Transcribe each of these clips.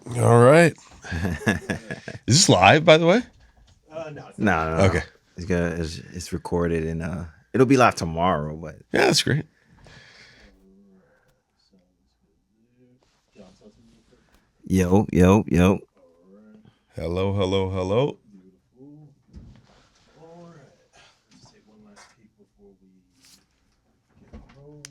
All right. Is this live, by the way? No. Okay. It's recorded and it'll be live tomorrow. But Yeah, that's great. yo. Hello, hello, hello. All right. Let's take one last peek before we get rolling.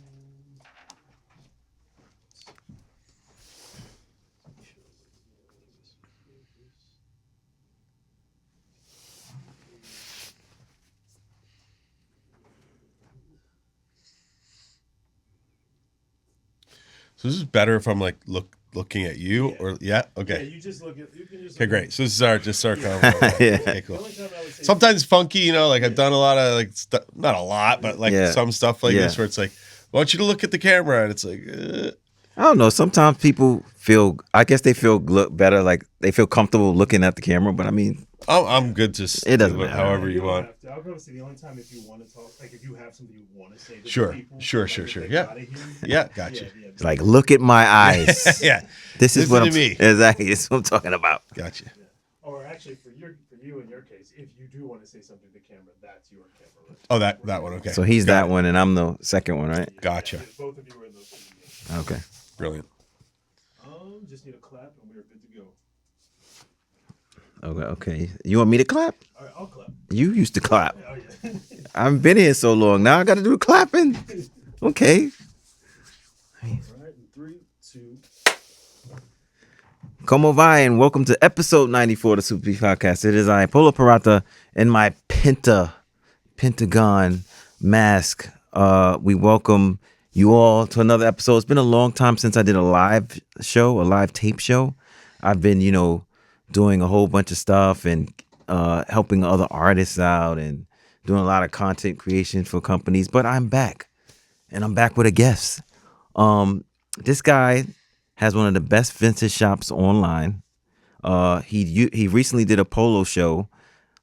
So this is better if I'm like looking at you or okay. Yeah, you just look at. You can just. Okay, great. So this is our convo. Yeah. Okay, cool. The only time I would say Sometimes funky, like I've done a lot of like not a lot, but like Yeah. some stuff like Yeah. this where it's like, I want you to look at the camera, and it's like, I don't know. Sometimes people feel. I guess they feel better. Like they feel comfortable looking at the camera. But I mean, I'm good. Just It doesn't do matter. however you don't want. have to. I was gonna say the only time if you want to talk, like if you have something you want to say to Sure, the people, sure. like, if they Yeah. gotta hear you, Yeah, gotcha. it's like look at my eyes. Yeah, This is Listen what to I'm. me. Exactly. This is what I'm talking about. gotcha. Or actually, for you in your case, if you do want to say something to the camera, that's your camera. Right? Oh, that one. Okay. So he's Got that it. one, and I'm the second one, right? Gotcha. Yeah, both of you are in those positions. Okay. Brilliant. Just need a clap and we're good to go. Okay. You want me to clap? All right, I'll clap. You used to clap. Oh yeah. I've been here so long. Now I got to do clapping. Okay. All right, in 3, 2. Como vai, and welcome to episode 94 of the Super P Podcast. It is I, Polo Parata, in my Pentagon mask. We welcome you all to another episode. It's been a long time since I did a live tape show. I've been, doing a whole bunch of stuff and helping other artists out and doing a lot of content creation for companies. But I'm back, and I'm back with a guest. This guy has one of the best vintage shops online. He recently did a polo show.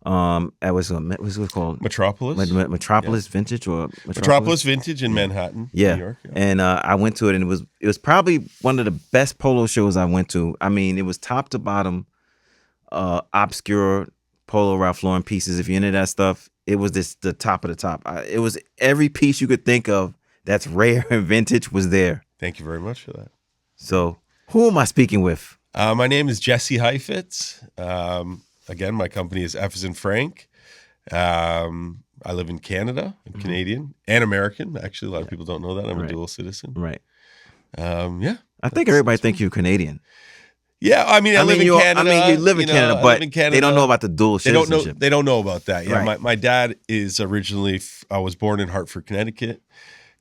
What's it called? Metropolis. Metropolis Vintage or Metropolis Vintage in Manhattan, Yeah. New York. Yeah. And I went to it, and it was probably one of the best polo shows I went to. I mean, it was top to bottom, obscure poloralphlauren pieces. If you're into that stuff, it was the top of the top. It was every piece you could think of that's rare and vintage was there. Thank you very much for that. So, who am I speaking with? My name is Jesse Heifietz. Again, my company is F as in Frank. I live in Canada. I'm Canadian and American. Actually, a lot of people don't know that. I'm a dual citizen. Right. Yeah. I think everybody thinks you're Canadian. Yeah, I mean, I live in Canada. You live in Canada, I but live in Canada. they don't know about the dual citizenship. They don't know about that. Yeah, Right. my dad is originally. I was born in Hartford, Connecticut.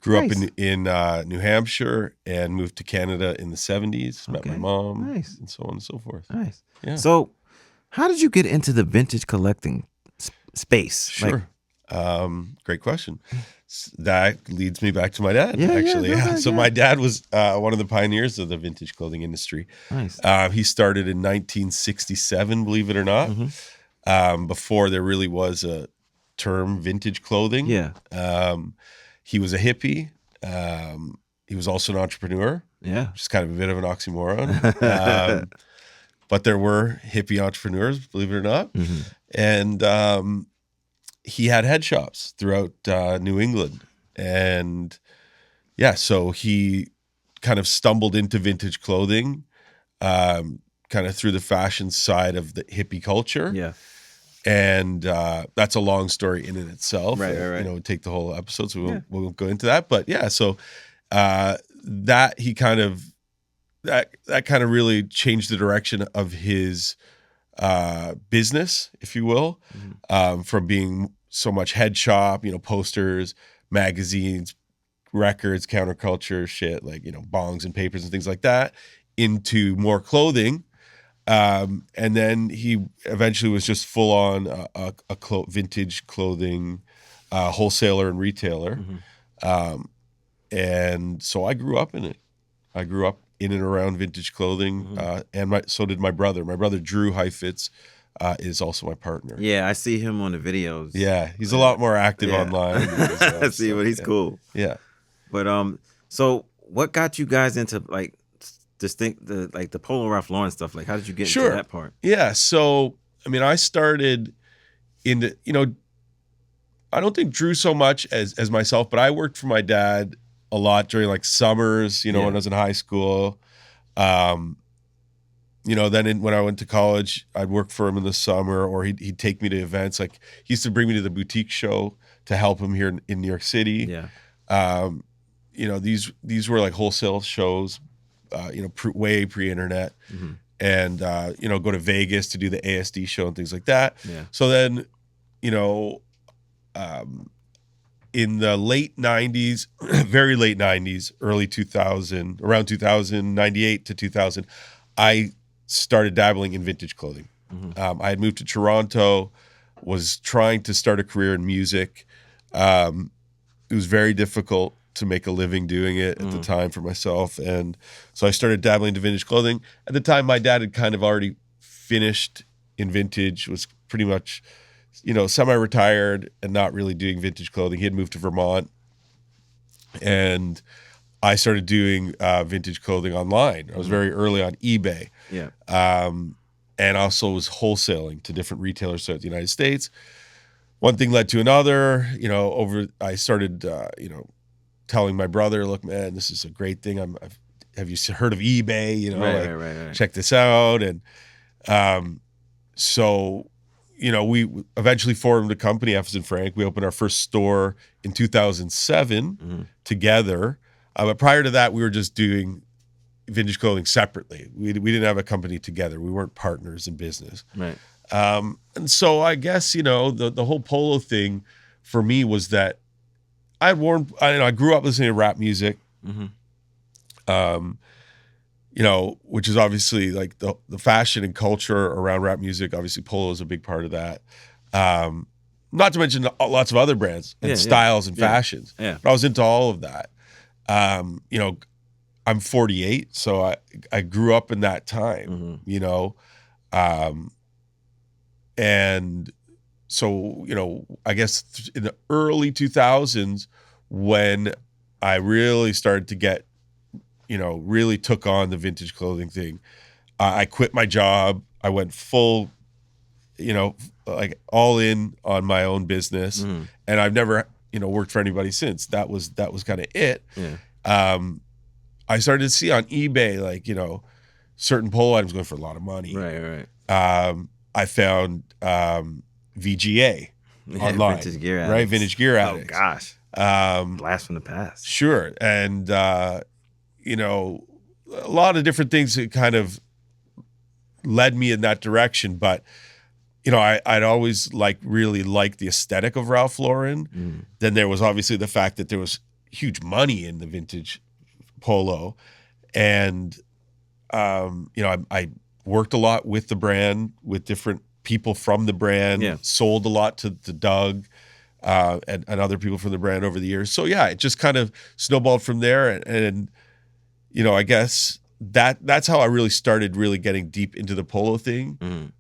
Grew up in New Hampshire and moved to Canada in the 70s. Met my mom, and so on and so forth. Nice. Yeah. So, how did you get into the vintage collecting space? Sure. Great question. That leads me back to my dad, Yeah, actually. go ahead, So yeah. my dad was one of the pioneers of the vintage clothing industry. Nice. He started in 1967, believe it or not, before there really was a term vintage clothing. Yeah. He was a hippie. He was also an entrepreneur, Yeah. which is kind of a bit of an oxymoron. But there were hippie entrepreneurs, believe it or not. Mm-hmm. And he had head shops throughout New England. And yeah, so he kind of stumbled into vintage clothing, kind of through the fashion side of the hippie culture. Yeah. And that's a long story in and itself. Right. It would take the whole episode, so we won't go into that. But yeah, so that kind of really changed the direction of his business, if you will, from being so much head shop, posters, magazines, records, counterculture shit, like, bongs and papers and things like that, into more clothing. And then he eventually was just full on a vintage clothing wholesaler and retailer. And so I grew up in it. I grew up in and around vintage clothing, and so did my brother. My brother Drew Heifetz is also my partner. Yeah, I see him on the videos. Yeah, he's a lot more active online. I see, but he's cool. Yeah. But so what got you guys into like the Polo Ralph Lauren stuff. Like, how did you get Sure. into that part? Yeah. So, I mean, I started into, I don't think Drew so much as myself, but I worked for my dad a lot during like summers, when I was in high school. Then when I went to college, I'd work for him in the summer, or he'd take me to events. Like, he used to bring me to the boutique show to help him here in New York City. Yeah. These were like wholesale shows, way pre-internet. Mm-hmm. And, go to Vegas to do the ASD show and things like that. Yeah. So then, in the late 90s, very late 90s, early 2000, around 2000, 98 to 2000, I started dabbling in vintage clothing. Mm-hmm. I had moved to Toronto, was trying to start a career in music. It was very difficult to make a living doing it at the time for myself. And so I started dabbling into vintage clothing. At the time, my dad had kind of already finished in vintage, was pretty much, semi-retired and not really doing vintage clothing. He had moved to Vermont. And I started doing vintage clothing online. I was very early on eBay. Yeah. And also was wholesaling to different retailers throughout the United States. One thing led to another. I started, telling my brother, "Look, man, this is a great thing. Have you heard of eBay? Right. Check this out." And so, we eventually formed a company, F as in Frank. We opened our first store in 2007 together. But prior to that, we were just doing vintage clothing separately. We didn't have a company together. We weren't partners in business. Right. And so I guess, the whole polo thing for me was that I grew up listening to rap music, which is obviously like the fashion and culture around rap music. Obviously, polo is a big part of that. Not to mention lots of other brands and styles and fashions. Yeah. But I was into all of that. I'm 48, so I grew up in that time, and so, I guess in the early 2000s, when I really started to get, really took on the vintage clothing thing, I quit my job. I went full, like all in on my own business, and I've never, worked for anybody since. That was kind of it. Yeah. I started to see on eBay, like, certain polo items going for a lot of money. Right. I found VGA online, Vintage gear addicts. right? Vintage gear Oh addicts. gosh, blast from the past. Sure, and a lot of different things that kind of led me in that direction. But I'd always really liked the aesthetic of Ralph Lauren. Then there was obviously the fact that there was huge money in the vintage polo, and I worked a lot with the brand, with different people from the brand, sold a lot to Doug and other people from the brand over the years. So yeah, it just kind of snowballed from there. And I guess that's how I really started really getting deep into the polo thing.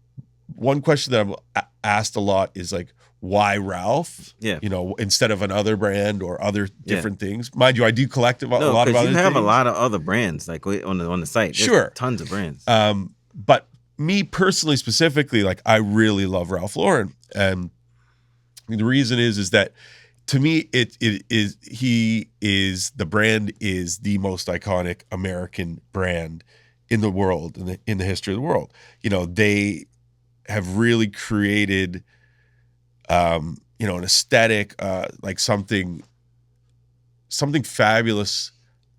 One question that I'm asked a lot is like, why Ralph? Yeah. Instead of another brand or other different things. Mind you, I do collect a lot of other things. You have a lot of other brands like on the site. There's sure, tons of brands. But me personally, specifically, like I really love Ralph Lauren, and the reason is that to me, the brand is the most iconic American brand in the world, in the history of the world. They have really created, an aesthetic, like something fabulous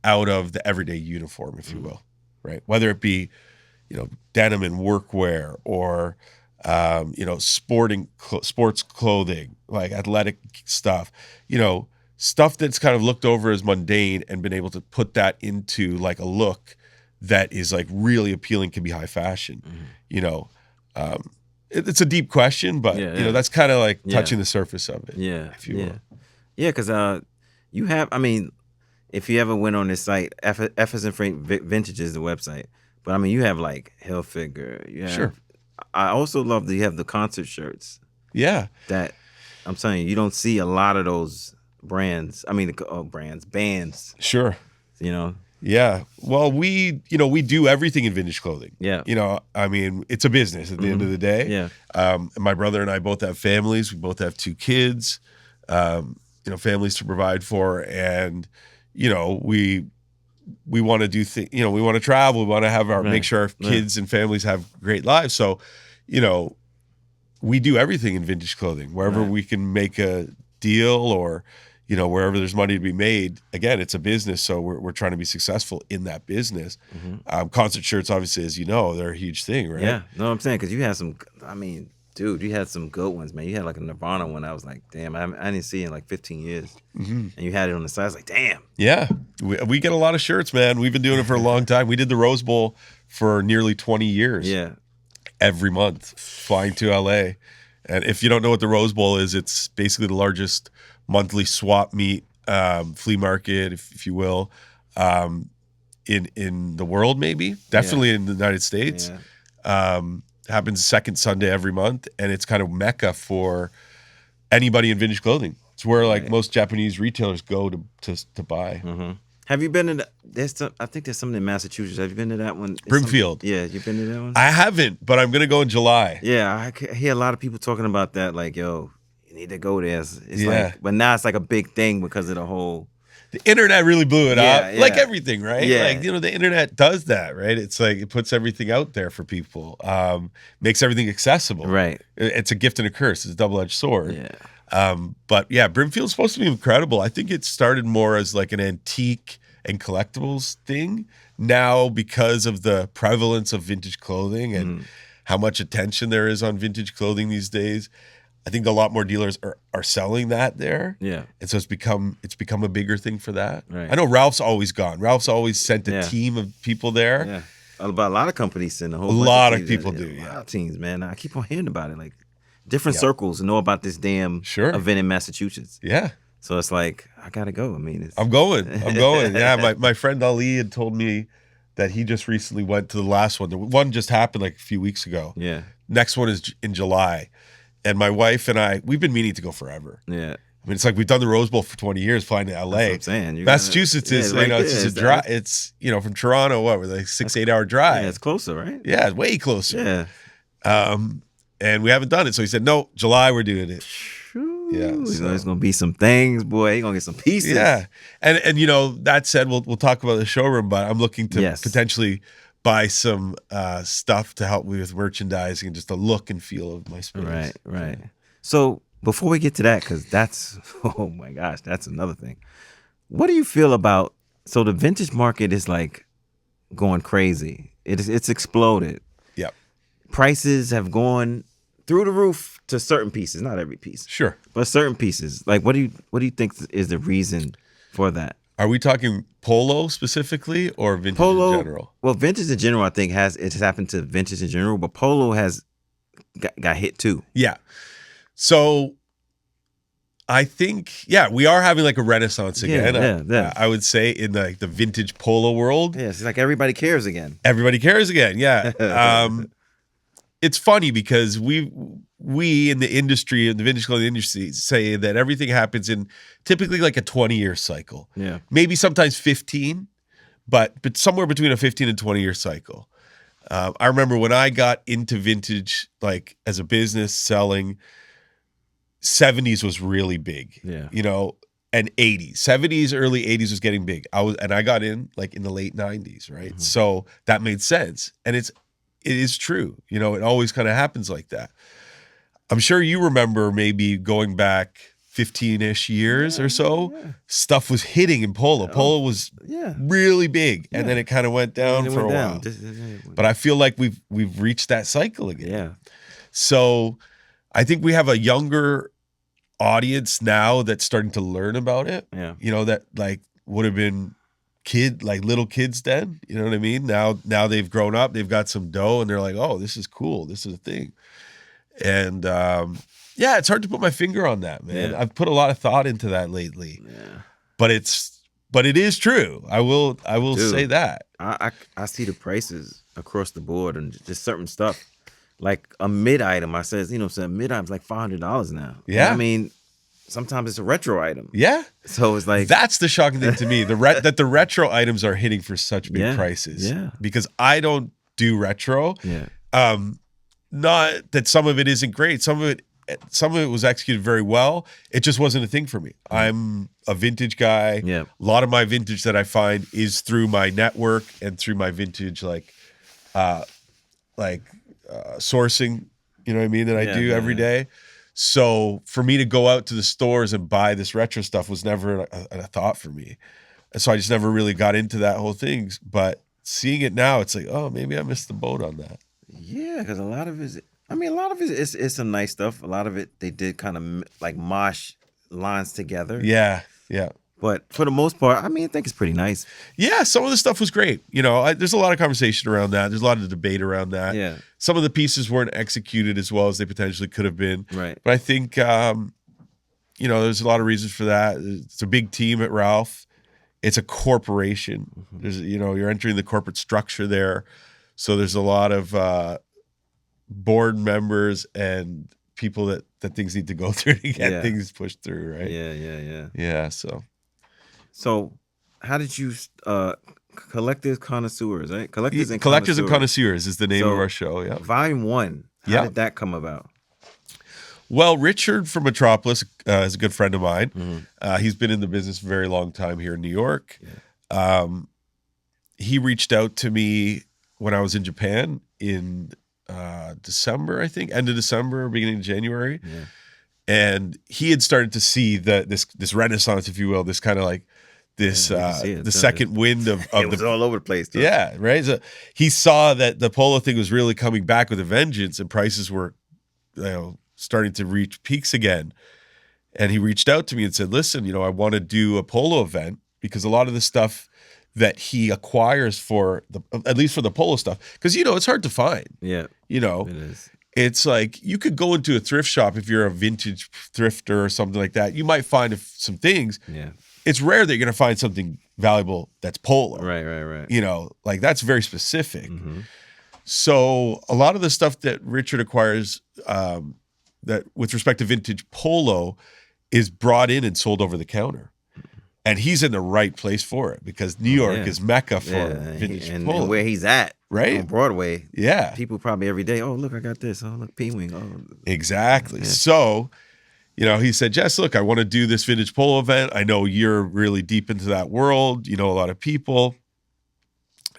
out of the everyday uniform, if you will, right? Whether it be, denim and workwear, or sports clothing, like athletic stuff, stuff that's kind of looked over as mundane, and been able to put that into like a look that is like really appealing, can be high fashion. It's a deep question, but that's kind of like touching the surface of it. If you will. Yeah, because you have, if you ever went on this site, F as in Frank Vintage is the website. But you have like Hilfiger. You have, sure. I also love that you have the concert shirts. Yeah. That I'm telling you don't see a lot of those brands. Bands. Sure. Yeah. Well, we do everything in vintage clothing. Yeah. I mean, it's a business at the end of the day. Yeah. My brother and I both have families. We both have 2 kids, families to provide for. And, we want to do things, we want to travel. We want to have make sure our kids and families have great lives. So, we do everything in vintage clothing, wherever we can make a deal or, wherever there's money to be made. Again, it's a business, so we're trying to be successful in that business. Concert shirts, obviously, as you know, they're a huge thing, right? Yeah, no, I'm saying, because you had some. I mean, dude, you had some good ones, man. You had like a Nirvana one. I was like, damn, I didn't see it in like 15 years, and you had it on the side. I was like, damn. Yeah, we get a lot of shirts, man. We've been doing it for a long time. We did the Rose Bowl for nearly 20 years. Yeah, every month, flying to LA. And if you don't know what the Rose Bowl is, it's basically the largest monthly swap meet, flea market, if you will, in the world, maybe. Definitely in the United States. Yeah. Happens second Sunday every month, and it's kind of mecca for anybody in vintage clothing. It's where most Japanese retailers go to buy. Mm-hmm. Have you been to I think there's something in Massachusetts. Have you been to that one? Brimfield. Yeah, you've been to that one? I haven't, but I'm going to go in July. Yeah, I hear a lot of people talking about that, like, yo, you need to go there. It's Yeah. but now it's like a big thing because of the whole... The internet really blew it up, Yeah. like everything, right? Yeah. Like, the internet does that, right? It's like it puts everything out there for people, makes everything accessible. Right. It's a gift and a curse. It's a double-edged sword. Yeah. But yeah, Brimfield's supposed to be incredible. I think it started more as like an antique and collectibles thing. Now, because of the prevalence of vintage clothing and how much attention there is on vintage clothing these days, I think a lot more dealers are selling that there. Yeah. And so it's become a bigger thing for that. Right. I know Ralph's always gone. Ralph's always sent a team of people there. Yeah. But a lot of companies send a whole A bunch lot of of teams. people do, A lot yeah. of teams, man. I keep on hearing about it. Like, different circles know about this damn event in Massachusetts. Yeah. So it's like, I gotta go. I mean, I'm going. Yeah, my friend Ali had told me that he just recently went to the last one. The one just happened like a few weeks ago. Yeah. Next one is in July. And my wife and I, we've been meaning to go forever. Yeah. I mean, it's like we've done the Rose Bowl for 20 years, flying to LA. That's what I'm saying. Massachusetts is, it's just a drive. It's, from Toronto, what, with like 6-8 hour drive. Yeah, it's closer, right? Yeah, it's way closer. Yeah. And we haven't done it. So he said, no, July, we're doing it. Yeah, there's gonna be some things, boy. You're gonna get some pieces. Yeah, and that said, we'll talk about the showroom, but I'm looking to potentially buy some stuff to help me with merchandising and just the look and feel of my space. Right. So before we get to that, because that's oh my gosh, that's another thing. What do you feel about? So the vintage market is like going crazy. It's exploded. Yep. Prices have gone through the roof to certain pieces, not every piece. Sure. But certain pieces. Like, what do you think is the reason for that? Are we talking polo specifically or vintage in general? Well, vintage in general, I think it's happened to vintage in general, but polo has got hit too. Yeah. So I think, we are having like a renaissance again. Yeah. I would say in the vintage polo world. Yeah, it's like everybody cares again. Everybody cares again. Yeah. It's funny because we in the industry, in the vintage clothing industry, say that everything happens in typically like a 20-year cycle. Yeah. Maybe sometimes 15, but somewhere between a 15 and 20-year cycle. I remember when I got into vintage, like as a business selling, 70s was really big. Yeah. And 80s. 70s, early 80s was getting big. I got in like in the late 90s, right? Mm-hmm. So that made sense. And it is true. It always kind of happens like that. I'm sure you remember maybe going back 15-ish years or so, stuff was hitting in polo. Polo was really big, and then it kind of went down for a while. But I feel like we've reached that cycle again. Yeah. So I think we have a younger audience now that's starting to learn about it. Yeah. That like would have been little kids then, you know what I mean? Now they've grown up, they've got some dough, and they're like, oh, this is cool, this is a thing. And it's hard to put my finger on that, man. I've put a lot of thought into that lately. Yeah. But it is true. I will say that. I see the prices across the board and just certain stuff. Like a mid item, I says, mid item's like $500 now. Yeah. I mean, sometimes it's a retro item. Yeah. So it's like that's the shocking thing to me. That the retro items are hitting for such big prices. Yeah. Because I don't do retro. Yeah. Not that some of it isn't great. Some of it was executed very well. It just wasn't a thing for me. I'm a vintage guy. Yeah. A lot of my vintage that I find is through my network and through my vintage sourcing, you know what I mean, that I do every day. So for me to go out to the stores and buy this retro stuff was never a thought for me. And so I just never really got into that whole thing. But seeing it now, it's like, oh, maybe I missed the boat on that. Yeah, because a lot of it is some nice stuff. A lot of it, they did kind of like mosh lines together. Yeah, yeah. But for the most part, I mean, I think it's pretty nice. Yeah, some of the stuff was great. You know, there's a lot of conversation around that. There's a lot of debate around that. Yeah. Some of the pieces weren't executed as well as they potentially could have been. Right. But I think, you know, there's a lot of reasons for that. It's a big team at Ralph. It's a corporation. Mm-hmm. There's, you know, you're entering the corporate structure there. So there's a lot of board members and people that things need to go through to get things pushed through, right? Yeah. Yeah, So how did you Collectors Connoisseurs, right? Collectors and Connoisseurs is the name of our show, yeah. Volume 1. How did that come about? Well, Richard from Metropolis is a good friend of mine. He's been in the business for a very long time here in New York. Yeah. He reached out to me when I was in Japan in December, I think, end of December, beginning of January. Yeah. And he had started to see this renaissance, if you will, this kind of like this the second wind of it was all over the place. Too. Yeah, right. So he saw that the polo thing was really coming back with a vengeance, and prices were, you know, starting to reach peaks again. And he reached out to me and said, "Listen, you know, I want to do a polo event because a lot of the stuff that he acquires for at least for the polo stuff, because you know it's hard to find. Yeah, you know, it is. It's like you could go into a thrift shop if you're a vintage thrifter or something like that. You might find some things. Yeah, it's rare that you're going to find something valuable that's polo. Right. You know, like that's very specific. Mm-hmm. So a lot of the stuff that Richard acquires, that with respect to vintage polo, is brought in and sold over the counter. And he's in the right place for it because New York is mecca for vintage polo. And where he's at, right on Broadway, people probably every day. Oh, look, I got this. Oh, look, P-wing. Oh, exactly. Yeah. So, you know, he said, "Jess, look, I want to do this vintage polo event. I know you're really deep into that world. You know a lot of people,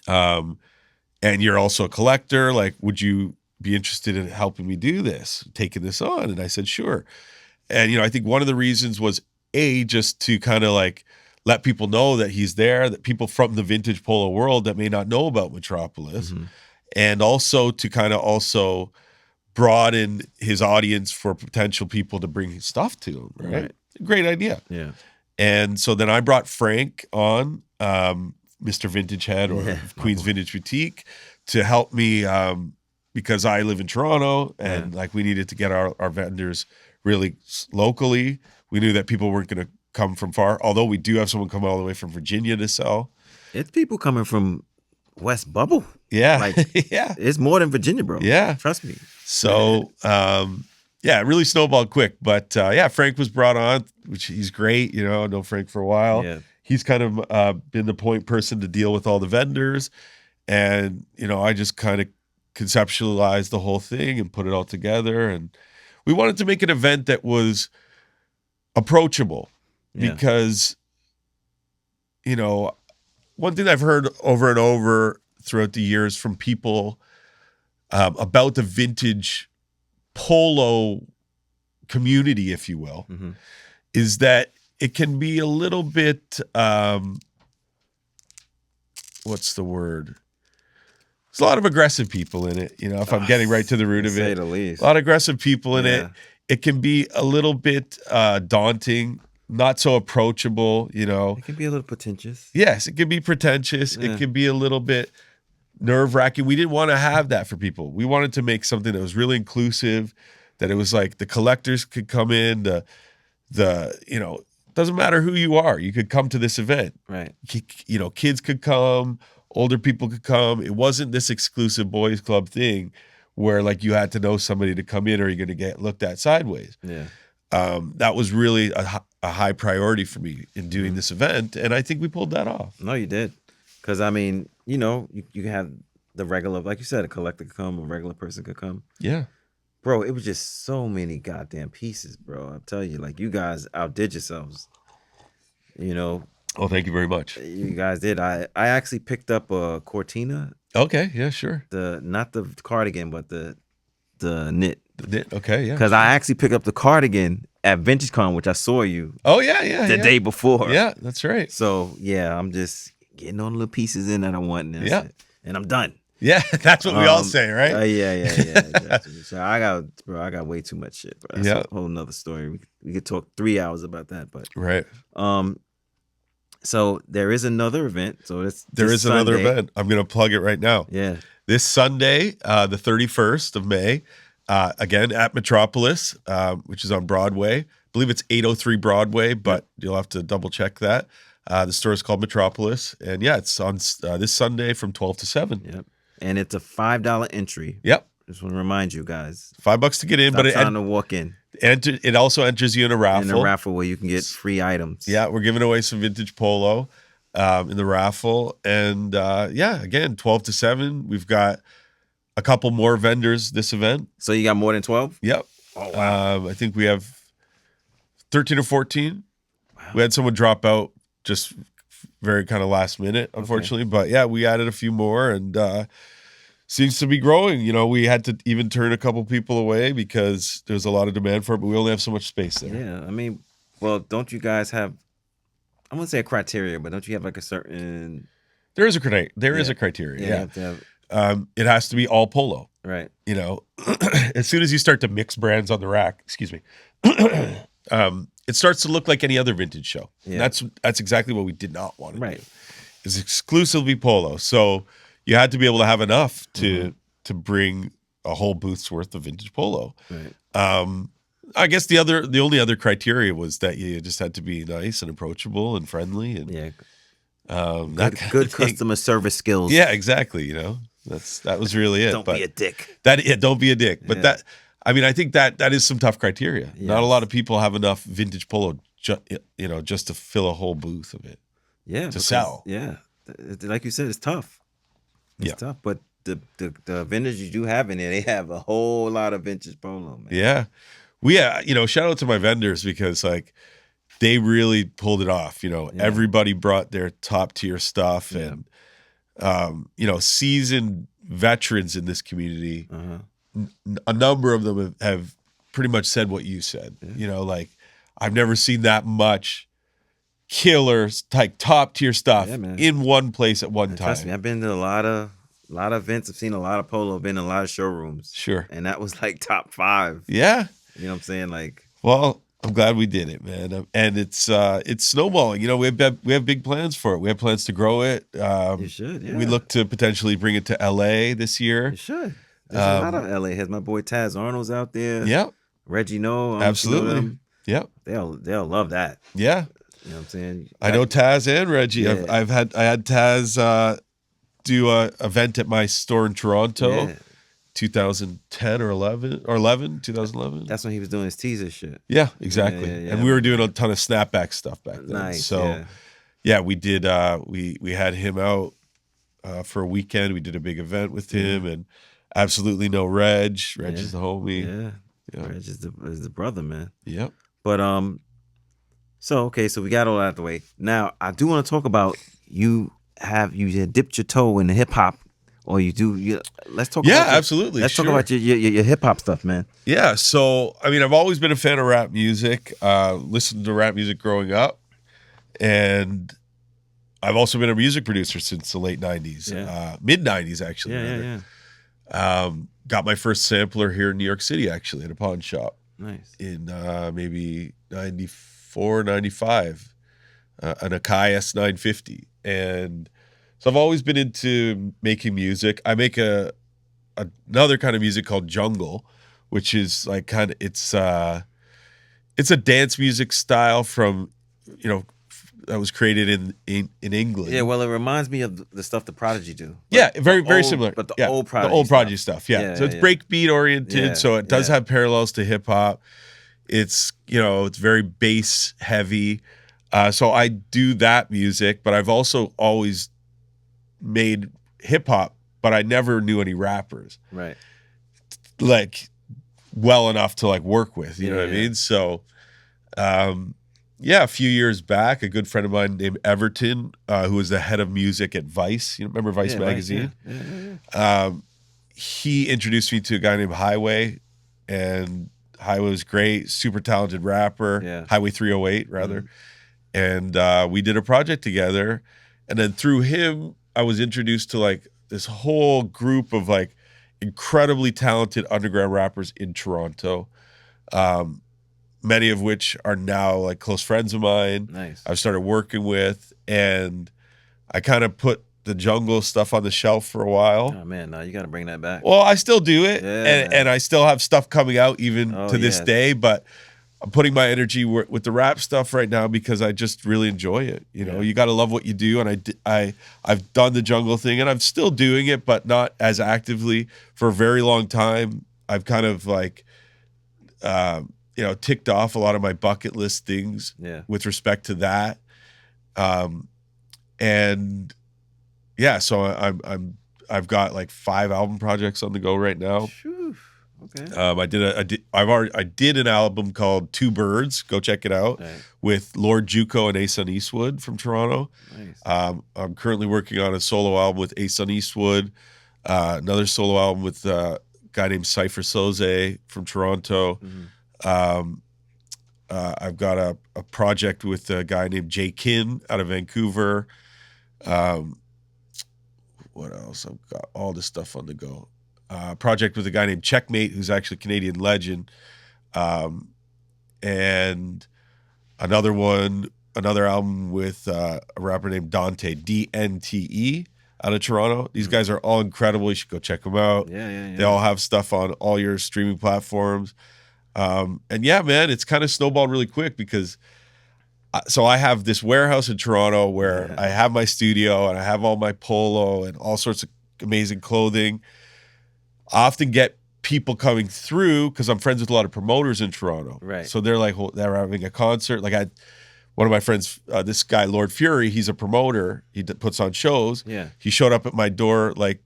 and you're also a collector. Like, would you be interested in helping me do this, taking this on?" And I said, "Sure." And you know, I think one of the reasons was just to kind of like let people know that he's there, that people from the vintage polo world that may not know about Metropolis, mm-hmm. and also to kind of also broaden his audience for potential people to bring his stuff to him. Right? Great idea. Yeah. And so then I brought Frank on, Mr. Vintage Head or Queen's Vintage Boutique, to help me because I live in Toronto and like we needed to get our vendors really locally. We knew that people weren't going to come from far, although we do have someone come all the way from Virginia to sell. It's people coming from West Bubble. Yeah. Like, it's more than Virginia, bro. Yeah. Trust me. So, it really snowballed quick. But, Frank was brought on, which he's great. You know, I know Frank for a while. Yeah. He's kind of been the point person to deal with all the vendors. And, you know, I just kind of conceptualized the whole thing and put it all together. And we wanted to make an event that was approachable because, you know, one thing I've heard over and over throughout the years from people about the vintage polo community, if you will, mm-hmm. is that it can be a little bit, what's the word? There's a lot of aggressive people in it, you know, if I'm getting right to the root of it. Say the least. A lot of aggressive people in it. It can be a little bit daunting, not so approachable, you know. It can be a little pretentious. Yes, it can be pretentious. Yeah. It can be a little bit nerve-wracking. We didn't want to have that for people. We wanted to make something that was really inclusive, that it was like the collectors could come in, the you know, doesn't matter who you are. You could come to this event. Right. You know, kids could come, older people could come. It wasn't this exclusive boys club thing where like you had to know somebody to come in or you're going to get looked at sideways. Yeah. that was really a high priority for me in doing this event, and I think we pulled that off. No, you did. Because, I mean, you have the regular, like you said, a collector could come, a regular person could come. Yeah. Bro, it was just so many goddamn pieces, bro. I'll tell you, like, you guys outdid yourselves. Oh, thank you very much. You guys did. I actually picked up a Cortina. Okay, yeah, sure. Not the cardigan, but the knit. The knit, okay, yeah. Because I actually picked up the cardigan at VintageCon, which I saw you. Oh, yeah. The day before. Yeah, that's right. So, yeah, I'm just getting all the little pieces in that I want. And that's it. And I'm done. Yeah, that's what we all say, right? Yeah. Exactly. So I got way too much shit, bro. That's a whole nother story. We could talk 3 hours about that, but right. So there is another event. So there is another event. I'm gonna plug it right now. Yeah. This Sunday, the 31st of May, again at Metropolis, which is on Broadway. I believe it's 803 Broadway, but you'll have to double check that. The store is called Metropolis, and it's on this Sunday from 12 to 7. Yep. And it's a $5 entry. Yep. Just want to remind you guys. $5 to get in, but trying to walk in. It also enters you in a raffle. In a raffle where you can get free items. Yeah, we're giving away some vintage polo in the raffle. And again, 12 to 7. We've got a couple more vendors this event. So you got more than 12? Yep. Oh, wow. I think we have 13 or 14. Wow. We had someone drop out just very kind of last minute, unfortunately. Okay. But yeah, we added a few more, and seems to be growing. We had to even turn a couple people away because there's a lot of demand for it, but we only have so much space there. Yeah, I mean, well, don't you guys have, I wouldn't say a criteria, but don't you have like a certain... There is a criteria, yeah. You have to it has to be all polo. Right. As soon as you start to mix brands on the rack, excuse me, it starts to look like any other vintage show. Yeah. That's exactly what we did not want to do. It's exclusively polo. So you had to be able to have enough to bring a whole booth's worth of vintage polo. Right. I guess the only other criteria was that you just had to be nice and approachable and friendly and good customer service skills. Yeah, exactly. That was really it. Don't be a dick. Don't be a dick. But I think that is some tough criteria. Yes. Not a lot of people have enough vintage polo, just to fill a whole booth of it. Yeah, to sell. Yeah, like you said, it's tough. It's tough, but the vendors you do have in there, they have a whole lot of vintage polo, man. Yeah, shout out to my vendors because they really pulled it off. Everybody brought their top tier stuff, and seasoned veterans in this community. A number of them have pretty much said what you said. Yeah. I've never seen that much killer, top tier stuff in one place at one time. Trust me, I've been to a lot of events. I've seen a lot of polo. I've been in a lot of showrooms. Sure, and that was top 5. Yeah, you know what I'm saying? Well, I'm glad we did it, man. And it's snowballing. We have big plans for it. We have plans to grow it. You should. Yeah. We look to potentially bring it to LA this year. You should. There's a lot of LA heads. My boy Taz Arnold's out there. Yep. Reggie No. Absolutely. Yep. They'll love that. Yeah. You know what I'm saying? I know Taz and Reggie. Yeah. I had Taz do a event at my store in Toronto. Yeah. 2010 or 2011. That's when he was doing his teaser shit. Yeah, exactly. Yeah. And we were doing a ton of snapback stuff back then. Nice. So we did we had him out for a weekend. We did a big event with him, and absolutely no Reg. Reg is the homie. Yeah. Reg is the brother, man. Yep. But so we got all that out of the way. Now I do want to talk about you had dipped your toe in the hip hop, or let's talk. Yeah, absolutely. Let's talk about your hip hop stuff, man. Yeah. So I've always been a fan of rap music. Listened to rap music growing up, and I've also been a music producer since the late 90s, mid 90s actually. Yeah. Got my first sampler here in New York City, actually, at a pawn shop. Nice. In maybe 94, 95, an Akai S950. And so I've always been into making music. I make another kind of music called jungle, which is it's a dance music style from, that was created in England. Yeah, well, it reminds me of the stuff the Prodigy do. Yeah, very similar. But the old Prodigy the old Prodigy stuff. Yeah. So it's breakbeat oriented. So it does have parallels to hip hop. It's it's very bass heavy. So I do that music, but I've also always made hip hop, but I never knew any rappers. Right. Like well enough to like work with, you know what I mean? So a few years back, a good friend of mine named Everton, who was the head of music at Vice, remember Vice magazine? Yeah. He introduced me to a guy named Highway, and Highway was great, super talented rapper. Yeah. Highway 308 rather. And we did a project together, and then through him I was introduced to like this whole group of like incredibly talented underground rappers in Toronto, many of which are now like close friends of mine. Nice. I've started working with, and I kind of put the jungle stuff on the shelf for a while. Oh man, no, you got to bring that back. Well, I still do it, Yeah, and I still have stuff coming out even to this yeah. day, but I'm putting my energy with the rap stuff right now because I just really enjoy it. You got to love what you do, and I've done the jungle thing, and I'm still doing it, but not as actively for a very long time. I've kind of like, ticked off a lot of my bucket list things with respect to that, and yeah, so I've got like 5 album projects on the go right now. Phew. Okay. I did an album called Two Birds. Go check it out with Lord Juco and Ason Eastwood from Toronto. Nice. I'm currently working on a solo album with Ason Eastwood, another solo album with a guy named Cypher Soze from Toronto. I've got a project with a guy named Jay Kin out of Vancouver. What else? I've got all this stuff on the go. Project with a guy named Checkmate, who's actually a Canadian legend, and another album with a rapper named Dante, DNTE, out of Toronto. These guys are all incredible. You should go check them out. Yeah. They all have stuff on all your streaming platforms. And yeah, man, it's kind of snowballed really quick because so I have this warehouse in Toronto where I have my studio and I have all my polo and all sorts of amazing clothing. I often get people coming through because I'm friends with a lot of promoters in Toronto. Right. So they're like, they're having a concert. Like one of my friends, this guy, Lord Fury, he's a promoter. He puts on shows. Yeah. He showed up at my door like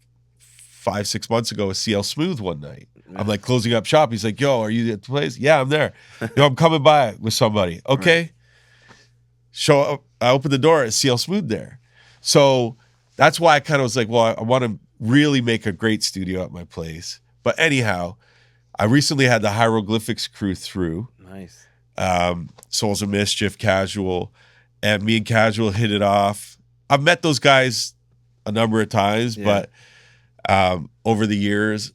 5-6 months ago with CL Smooth one night. Yeah. I'm like closing up shop. He's like, yo, are you at the place? Yeah, I'm there. I'm coming by with somebody. Okay. Right. Show up. I opened the door. It's CL Smooth there. So that's why I kind of was like, well, I want to really make a great studio at my place. But anyhow, I recently had the Hieroglyphics crew through. Nice. Souls of Mischief, Casual, and me and Casual hit it off. I've met those guys a number of times, but over the years,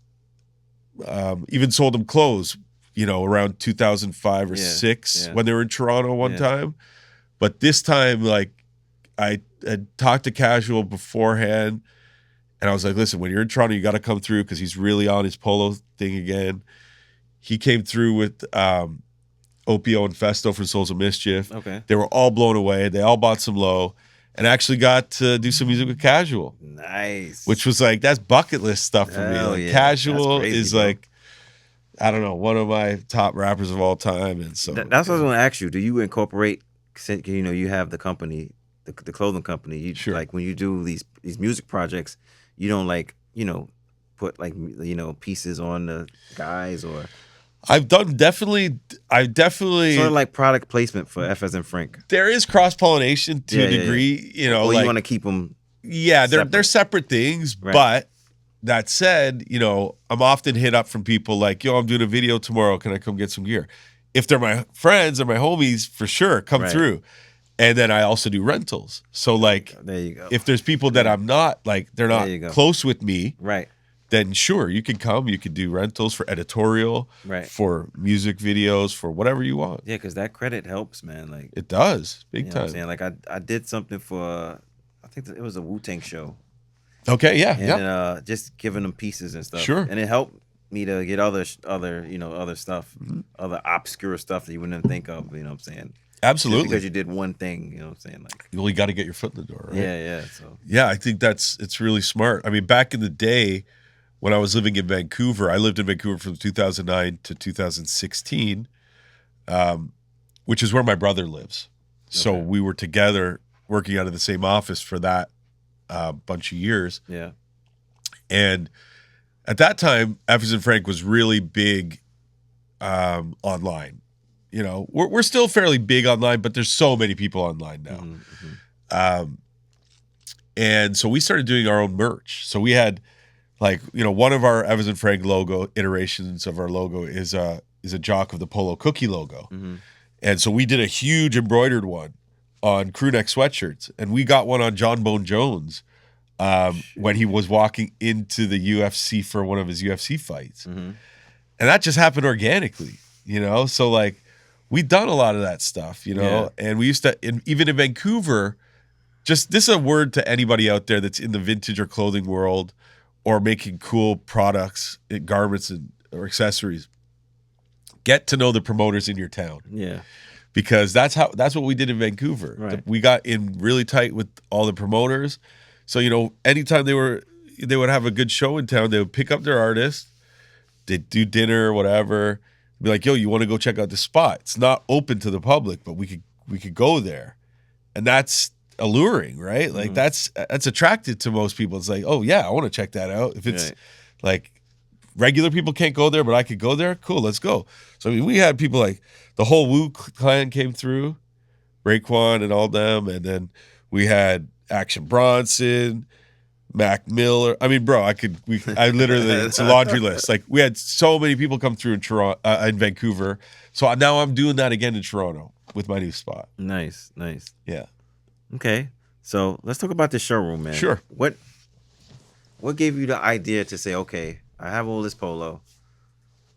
even sold them clothes, around 2005 or 6 when they were in Toronto one time. But this time, like, I had talked to Casual beforehand, and I was like, listen, when you're in Toronto, you got to come through because he's really on his polo thing again. He came through with Opio and Festo from Souls of Mischief. Okay. They were all blown away. They all bought some low and actually got to do some music with Casual. Nice. Which was like, that's bucket list stuff for me. Hell Like, yeah. Casual Crazy, is bro. like, I don't know, one of my top rappers of all time. And so that's what I was going to ask you. Do you incorporate, you have the company, the clothing company, Sure. Like when you do these music projects, you don't like, put like, pieces on the guys or... I've definitely sort of like product placement for F as in Frank. There is cross-pollination to a degree, Well, like, you want to keep them. Yeah, they're separate things, right. But that said, I'm often hit up from people like, yo, I'm doing a video tomorrow. Can I come get some gear? If they're my friends or my homies, for sure, come through. And then I also do rentals. So like, there you go. If there's people that I'm not, like, they're not close with me, right? Then sure, you can come. You can do rentals for editorial, for music videos, for whatever you want. Yeah, because that credit helps, man. Like it does, big time. What I'm saying? Like I did something for, I think it was a Wu-Tang show. Okay, yeah, and just giving them pieces and stuff. Sure, and it helped me to get other stuff, other obscure stuff that you wouldn't think of. You know what I'm saying? Absolutely. Just because you did one thing, you know what I'm saying? Like, well, you got to get your foot in the door, right? Yeah. So yeah, I think it's really smart. I mean, back in the day, when I was living in Vancouver, I lived in Vancouver from 2009 to 2016. which is where my brother lives. So Okay. we were together working out of the same office for that bunch of years. Yeah. And at that time, F and Frank was really big online. You know, we're still fairly big online, but there's so many people online now. And so we started doing our own merch. So we had one of our Evans and Frank logo iterations of our logo is a jock of the Polo cookie logo. And so we did a huge embroidered one on crew neck sweatshirts, and we got one on John Bone Jones when he was walking into the UFC for one of his UFC fights. And that just happened organically, you know? So like we'd done a lot of that stuff, you know? And we used to, even in Vancouver, this is a word to anybody out there that's in the vintage or clothing world or making cool products, garments or accessories. Get to know the promoters in your town. Yeah. Because that's what we did in Vancouver. Right. We got in really tight with all the promoters. So, you know, anytime they would have a good show in town, they would pick up their artist, they'd do dinner or whatever, be like, yo, you want to go check out the spot? It's not open to the public, but we could go there. And that's alluring, right? Like that's attractive to most people. It's like, oh yeah, I want to check that out. If it's like regular people can't go there, but I could go there, cool, let's go. So I mean, we had people like the whole Wu clan came through, Raekwon and all them, and then we had Action Bronson, Mac Miller. I mean, bro, I literally, it's a laundry list. Like we had so many people come through in Toronto, in Vancouver. So now I'm doing that again in Toronto with my new spot. Nice. Yeah. Okay, so let's talk about the showroom, man. Sure. What gave you the idea to say, okay, I have all this polo.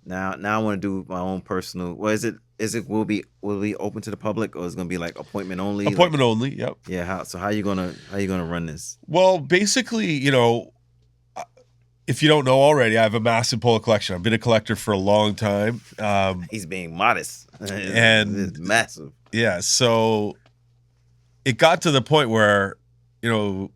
Now I want to do my own personal. What is it? Will it be open to the public, or is it gonna be like appointment only? Appointment only. Yep. Yeah. How you gonna run this? Well, basically, you know, if you don't know already, I have a massive polo collection. I've been a collector for a long time. He's being modest, and it's massive. Yeah. So it got to the point where, you know,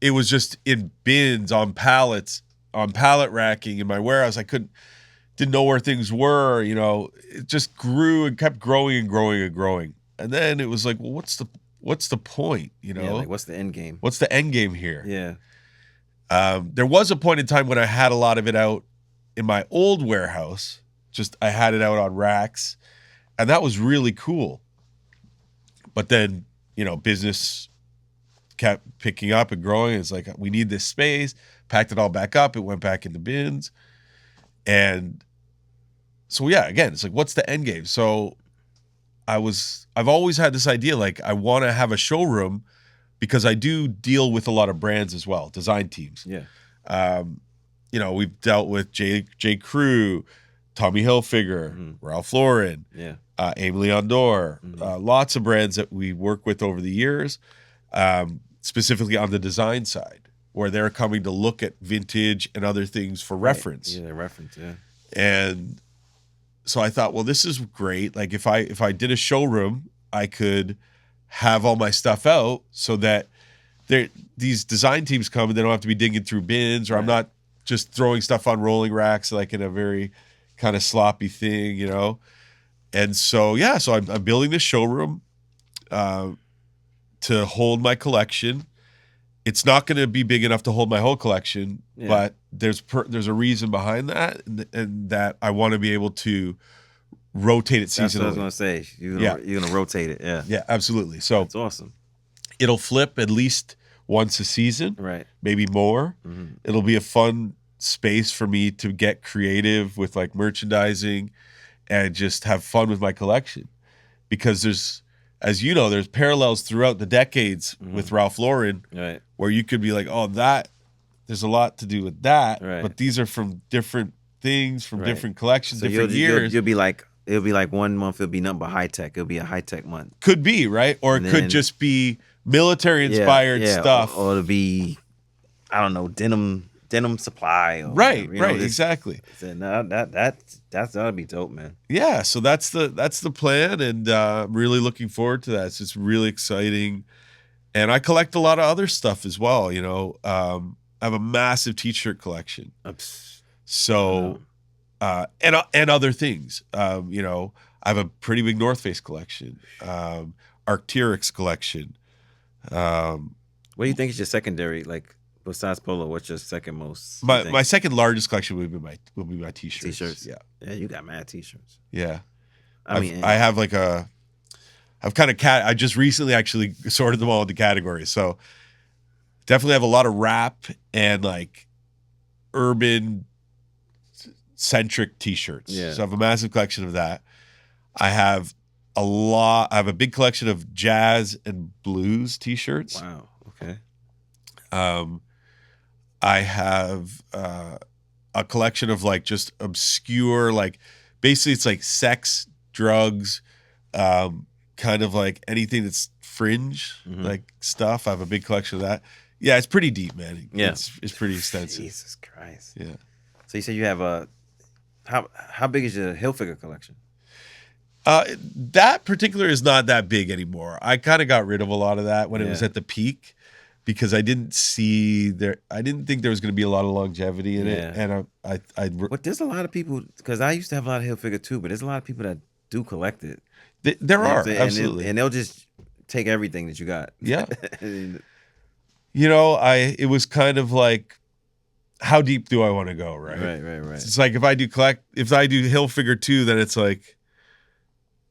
it was just in bins on pallets, on pallet racking in my warehouse. I didn't know where things were, you know. It just grew and kept growing and growing and growing. And then it was like, well, what's the point, you know? Yeah, like what's the end game? What's the end game here? Yeah. There was a point in time when I had a lot of it out in my old warehouse. Just I had it out on racks, and that was really cool. But then, you know, business kept picking up and growing. It's like, we need this space. Packed it all back up. It went back in the bins. And so, yeah, again, it's like, what's the end game? So I've always had this idea, like, I want to have a showroom because I do deal with a lot of brands as well, design teams. Yeah. You know, we've dealt with J. Crew, Tommy Hilfiger, Ralph Lauren, Aimé Leon Dore, lots of brands that we work with over the years, specifically on the design side, where they're coming to look at vintage and other things for reference. Yeah, reference, yeah. And so I thought, well, this is great. Like if I did a showroom, I could have all my stuff out so that these design teams come and they don't have to be digging through bins, or I'm not just throwing stuff on rolling racks like in a very kind of sloppy thing, you know? And so, yeah, so I'm building this showroom to hold my collection. It's not going to be big enough to hold my whole collection, but there's a reason behind that, and that I want to be able to rotate it seasonally. That's what I was going to say. You're going to rotate it, yeah. Yeah, absolutely. So that's awesome. It'll flip at least once a season, right? Maybe more. It'll be a fun space for me to get creative with like merchandising and just have fun with my collection, because there's, as you know, there's parallels throughout the decades with Ralph Lauren, right? Where you could be like, oh, there's a lot to do with that, right? But these are from different things, from different collections, so different years. You'll be like, it'll be like 1 month it'll be nothing but high tech. It'll be a high tech month. Could be, right? Or it could just be military inspired stuff. Or it'll be, I don't know, denim supply. Or right, whatever, right, exactly. No, that'll be dope, man. Yeah, so that's the plan, and I'm really looking forward to that. It's just really exciting, and I collect a lot of other stuff as well. You know, I have a massive T-shirt collection, so and other things. I have a pretty big North Face collection, Arc'teryx collection. What do you think is your secondary, like besides polo? What's your second most? My second largest collection would be my t-shirts. T-shirts. Yeah. Yeah, you got mad t-shirts. Yeah. I have like I've kind of I just recently actually sorted them all into categories. So definitely have a lot of rap and like urban centric t-shirts. Yeah. So I have a massive collection of that. I have a big collection of jazz and blues t-shirts. Wow. Okay. I have a collection of like just obscure, like basically it's like sex, drugs, kind of like anything that's fringe, like stuff. I have a big collection of that. Yeah, it's pretty deep, man. Yeah. It's pretty extensive. Jesus Christ. Yeah. So you said you have how big is your Hilfiger collection? That particular is not that big anymore. I kind of got rid of a lot of that when it was at the peak because I didn't think there was going to be a lot of longevity in it. And But there's a lot of people, because I used to have a lot of Hilfiger too, but there's a lot of people that do collect it. There are, absolutely. And they'll just take everything that you got. Yeah. It was kind of like, how deep do I want to go, right? Right. It's like if I do Hilfiger too, then it's like,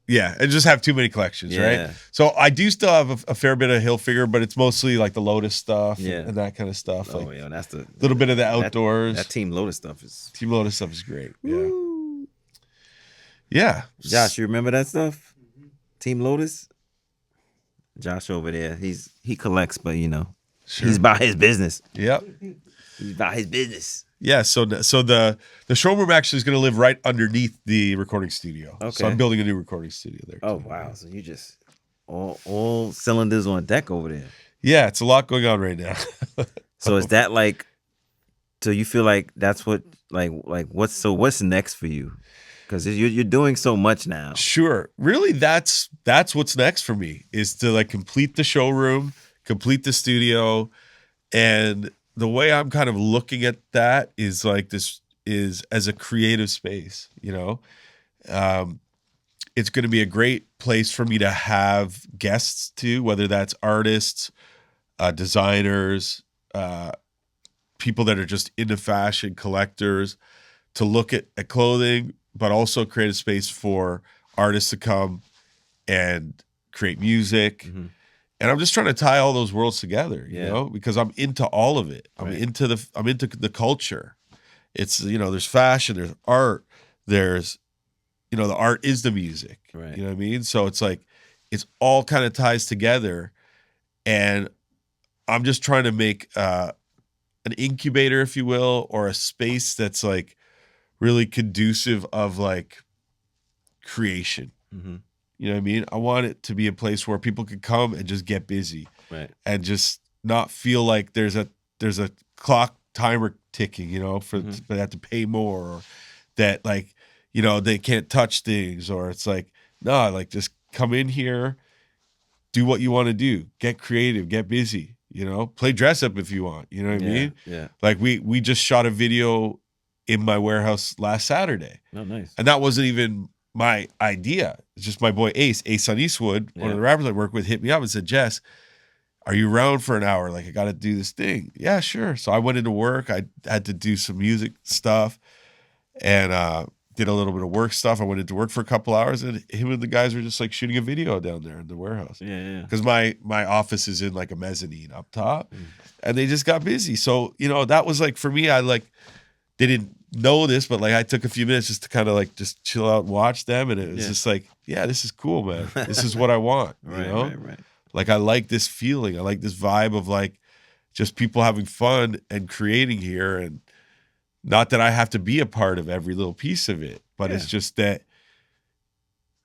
yeah, I just have too many collections, right? So I do still have a fair bit of Hilfiger, but it's mostly like the Lotus stuff and that kind of stuff. Oh, like yeah, that's the little bit of the outdoors. That Team Lotus stuff is great. Woo. Yeah. Josh, you remember that stuff? Team Lotus? Josh over there, he collects, but he's about his business. Yep. He's about his business. Yeah, so the showroom actually is going to live right underneath the recording studio. Okay. So I'm building a new recording studio there. Oh wow! So you just all cylinders on deck over there. Yeah, it's a lot going on right now. So is that like? So you feel like that's what what's next for you? Because you're doing so much now. Sure, really, that's what's next for me is to like complete the showroom, complete the studio, and the way I'm kind of looking at that is like this is as a creative space, it's going to be a great place for me to have guests to, whether that's artists, designers, people that are just into fashion, collectors, to look at clothing, but also create a space for artists to come and create music. Mm-hmm. And I'm just trying to tie all those worlds together, because I'm into all of it. I'm into the culture. It's, there's fashion, there's art, there's, the art is the music. Right. You know what I mean? So it's like, it's all kind of ties together. And I'm just trying to make an incubator, if you will, or a space that's like really conducive of like creation. Mm-hmm. You know what I mean? I want it to be a place where people can come and just get busy, and just not feel like there's a clock timer ticking, but they have to pay more, or that like, they can't touch things, or it's like, no, like just come in here, do what you want to do, get creative, get busy, play dress up if you want, you know what I mean? Yeah. Like we just shot a video in my warehouse last Saturday. Oh, nice. And that wasn't even my idea. It's just my boy Ace on Eastwood, one of the rappers I work with, hit me up and said, Jess, are you around for an hour? Like, I got to do this thing. Yeah, sure. So I went into work. I had to do some music stuff and did a little bit of work stuff. I went into work for a couple hours, and him and the guys were just like shooting a video down there in the warehouse. Yeah. Because my office is in like a mezzanine up top, and they just got busy. So, that was like, for me, they didn't know this, but like I took a few minutes just to kind of like just chill out and watch them, and it was just like, yeah, this is cool, man. This is what I want. Right. Like I like this feeling. I like this vibe of like just people having fun and creating here, and not that I have to be a part of every little piece of it, but it's just that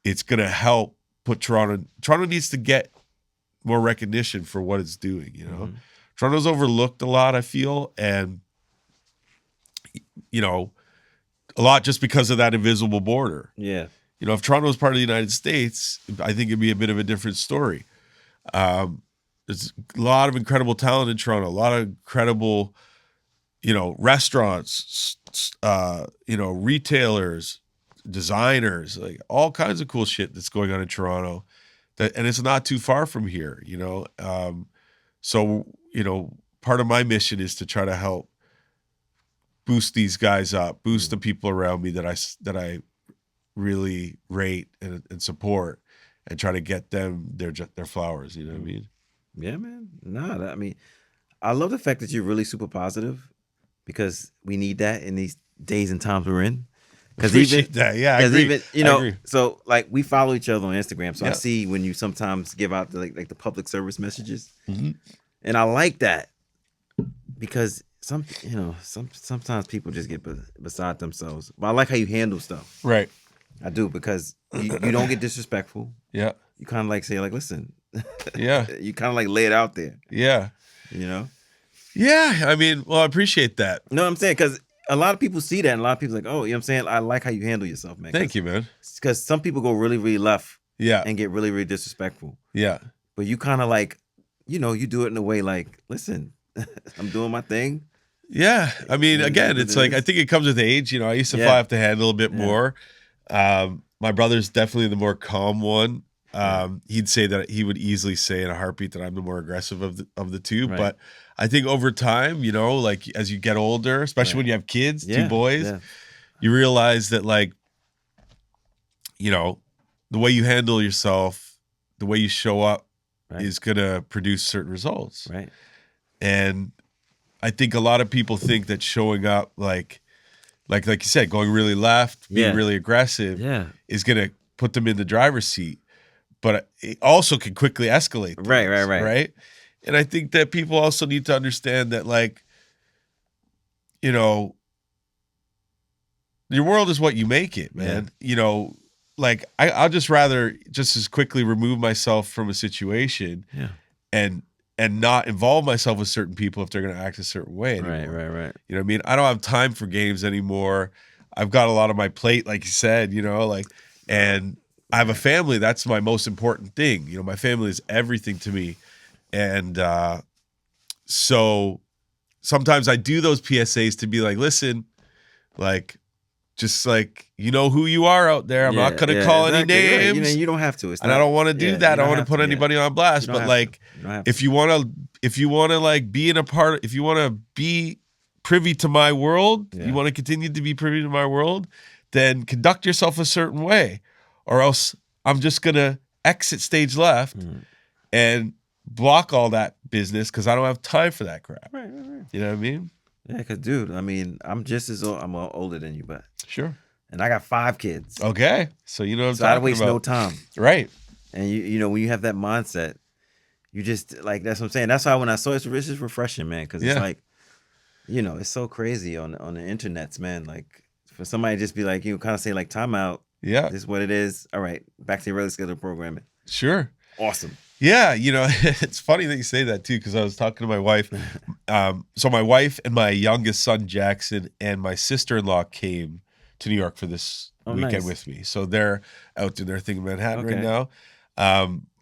it's gonna help put Toronto. Toronto needs to get more recognition for what it's doing. Toronto's overlooked a lot, I feel, and a lot just because of that invisible border. Yeah. If Toronto was part of the United States, I think it'd be a bit of a different story. There's a lot of incredible talent in Toronto, a lot of incredible restaurants, retailers, designers, like all kinds of cool shit that's going on in Toronto. And it's not too far from here, So, part of my mission is to try to help boost these guys up, boost the people around me that I really rate and support, and try to get them their flowers. You know what I mean? Yeah, man. I mean, I love the fact that you're really super positive, because we need that in these days and times we're in. Because that. Yeah, I agree. I agree. So like we follow each other on Instagram, so Yeah. I see when you sometimes give out the, like the public service messages, Mhm. and I like that, because sometimes people just get beside themselves. But I like how you handle stuff. Right. I do, because you don't get disrespectful. Yeah. You kind of like say like, listen. Yeah. You kind of like lay it out there. Yeah. Yeah. I mean, well, I appreciate that. You know what I'm saying? Because a lot of people see that, and a lot of people like, oh, you know what I'm saying? I like how you handle yourself, man. Thank you, man. Because some people go really, really left. Yeah. And get really, really disrespectful. Yeah. But you kind of like, you do it in a way like, listen, I'm doing my thing. Yeah. I mean, again, it's like, is. I think it comes with age. I used to Yeah. fly off the handle a bit Yeah. more. My brother's definitely the more calm one. He'd say that he would easily say in a heartbeat that I'm the more aggressive of the two. Right. But I think over time, like as you get older, especially Right. when you have kids, Yeah. two boys, Yeah. you realize that like, the way you handle yourself, the way you show up Right. is going to produce certain results. Right. And I think a lot of people think that showing up like you said, going really left, being Yeah. really aggressive Yeah. is going to put them in the driver's seat. But it also can quickly escalate things, right? And I think that people also need to understand that, like, your world is what you make it, man. Like I'll just rather just as quickly remove myself from a situation Yeah. and not involve myself with certain people if they're going to act a certain way anymore. Right. You know what I mean? I don't have time for games anymore. I've got a lot on my plate, like you said, and I have a family. That's my most important thing. My family is everything to me. And so sometimes I do those PSAs to be like, listen, like, just like, who you are out there. I'm not going to call any names. Right. You don't have to. And I don't want to do that. I don't want to put anybody on blast. But like, if you want to like be if you want to be privy to my world, you want to continue to be privy to my world, then conduct yourself a certain way, or else I'm just going to exit stage left and block all that business, because I don't have time for that crap. Right. You know what I mean? Yeah, because dude, I mean, I'm just as old. I'm older than you, but Sure. and I got 5 kids. Okay. So you know what I'm So I talking waste about. no time. Right. And when you have that mindset, you just like, that's what I'm saying. That's why when I saw it's just refreshing, man, because it's like, it's so crazy on the internets, man. Like for somebody to just be like, kind of say like, time out. Yeah. This is what it is. All right, back to your regular scheduled programming. Sure. Awesome. Yeah, it's funny that you say that too, because I was talking to my wife. So my wife and my youngest son Jackson and my sister-in-law came to New York for this weekend nice. with me. So they're out doing their thing in Manhattan right Okay. now.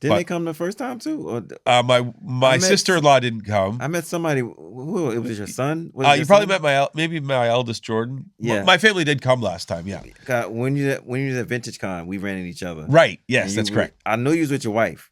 Didn't they come the first time too? Or my met- sister-in-law didn't come. I met somebody. Who it was your son? You probably met my eldest Jordan. Yeah. My family did come last time. Yeah. God, when you was at Vintage Con, we ran into each other. Right. Yes, And that's you correct. I know you was with your wife.